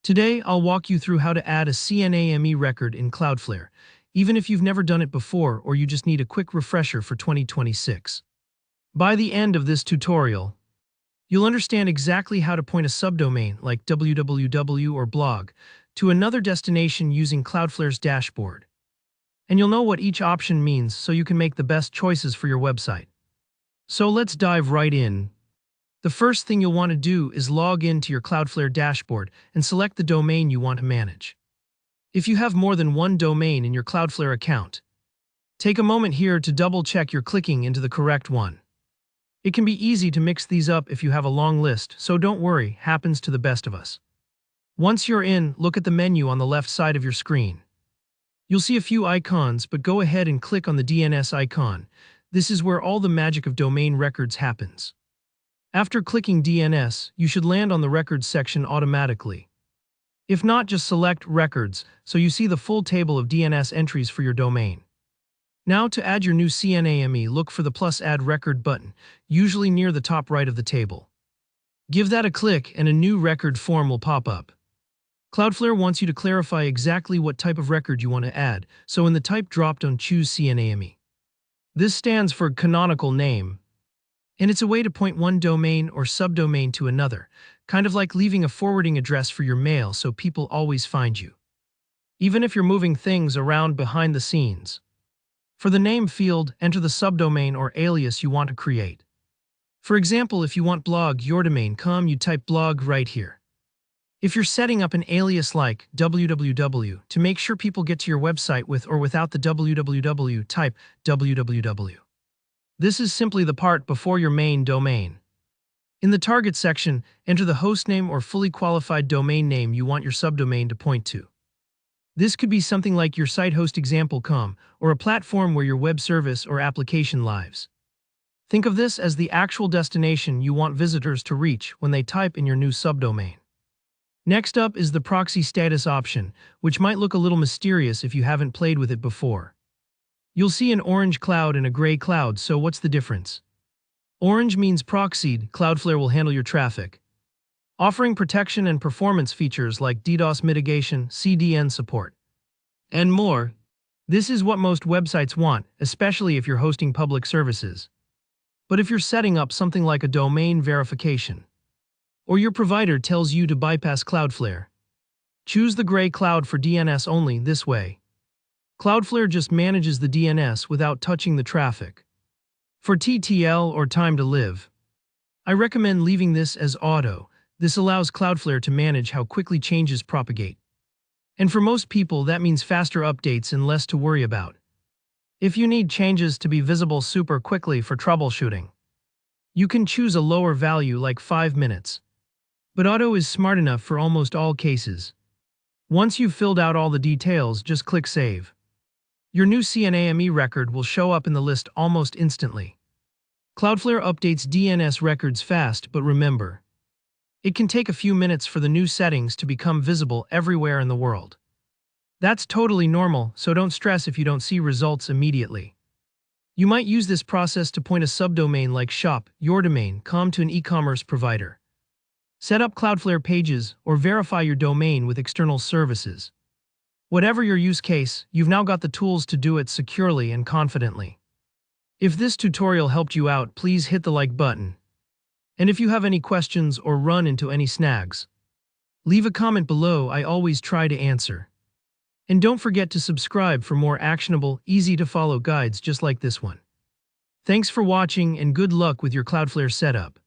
Today, I'll walk you through how to add a CNAME record in Cloudflare, even if you've never done it before or you just need a quick refresher for 2026. By the end of this tutorial, you'll understand exactly how to point a subdomain like www or blog to another destination using Cloudflare's dashboard. And you'll know what each option means so you can make the best choices for your website. So let's dive right in. The first thing you'll want to do is log in to your Cloudflare dashboard and select the domain you want to manage. If you have more than one domain in your Cloudflare account, take a moment here to double-check you're clicking into the correct one. It can be easy to mix these up if you have a long list, so don't worry, happens to the best of us. Once you're in, look at the menu on the left side of your screen. You'll see a few icons, but go ahead and click on the DNS icon. This is where all the magic of domain records happens. After clicking DNS, you should land on the Records section automatically. If not, just select Records so you see the full table of DNS entries for your domain. Now to add your new CNAME, look for the plus Add Record button, usually near the top right of the table. Give that a click and a new record form will pop up. Cloudflare wants you to clarify exactly what type of record you want to add, so in the Type drop-down choose CNAME. This stands for Canonical Name, and it's a way to point one domain or subdomain to another, kind of like leaving a forwarding address for your mail so people always find you, even if you're moving things around behind the scenes. For the name field, enter the subdomain or alias you want to create. For example, if you want blog yourdomain.com, you type blog right here. If you're setting up an alias like www to make sure people get to your website with or without the www, type www. This is simply the part before your main domain. In the target section, enter the hostname or fully qualified domain name you want your subdomain to point to. This could be something like your site host example.com or a platform where your web service or application lives. Think of this as the actual destination you want visitors to reach when they type in your new subdomain. Next up is the proxy status option, which might look a little mysterious if you haven't played with it before. You'll see an orange cloud and a gray cloud, so what's the difference? Orange means Proxied, Cloudflare will handle your traffic, offering protection and performance features like DDoS mitigation, CDN support, and more. This is what most websites want, especially if you're hosting public services. But if you're setting up something like a domain verification, or your provider tells you to bypass Cloudflare, choose the gray cloud for DNS-only. This way, Cloudflare just manages the DNS without touching the traffic. For TTL or time to live, I recommend leaving this as auto. This allows Cloudflare to manage how quickly changes propagate. And for most people, that means faster updates and less to worry about. If you need changes to be visible super quickly for troubleshooting, you can choose a lower value like 5 minutes. But auto is smart enough for almost all cases. Once you've filled out all the details, just click Save. Your new CNAME record will show up in the list almost instantly. Cloudflare updates DNS records fast, but remember, it can take a few minutes for the new settings to become visible everywhere in the world. That's totally normal, so don't stress if you don't see results immediately. You might use this process to point a subdomain like shop yourdomain.com to an e-commerce provider, set up Cloudflare pages, or verify your domain with external services. Whatever your use case, you've now got the tools to do it securely and confidently. If this tutorial helped you out, please hit the like button. And if you have any questions or run into any snags, leave a comment below. I always try to answer. And don't forget to subscribe for more actionable, easy-to-follow guides just like this one. Thanks for watching and good luck with your Cloudflare setup.